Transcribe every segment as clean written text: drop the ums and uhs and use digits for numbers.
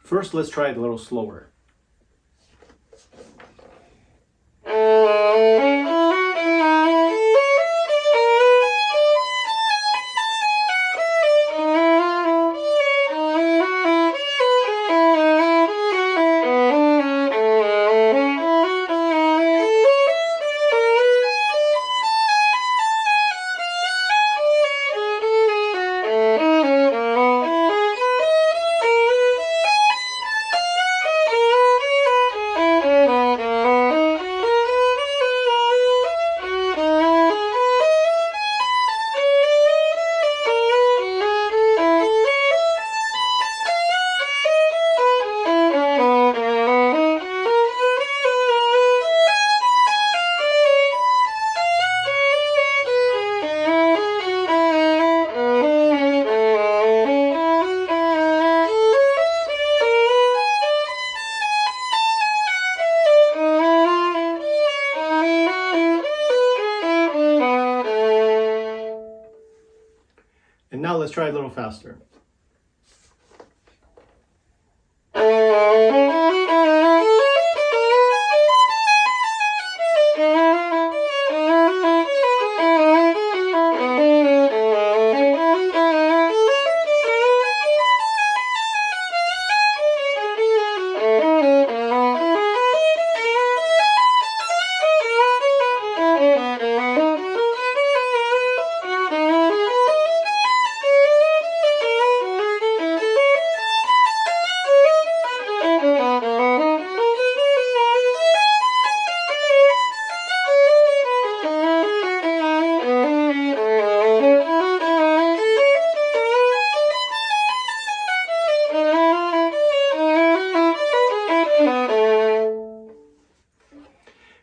First, let's try it a little slower. And now let's try it a little faster.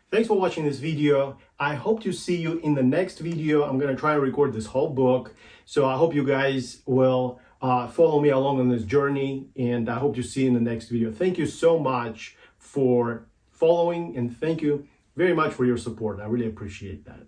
Thanks for watching this video. I hope to see you in the next video. I'm gonna try and record this whole book. So I hope you guys will follow me along on this journey, and I hope to see you in the next video. Thank you so much for following, and thank you very much for your support. I really appreciate that.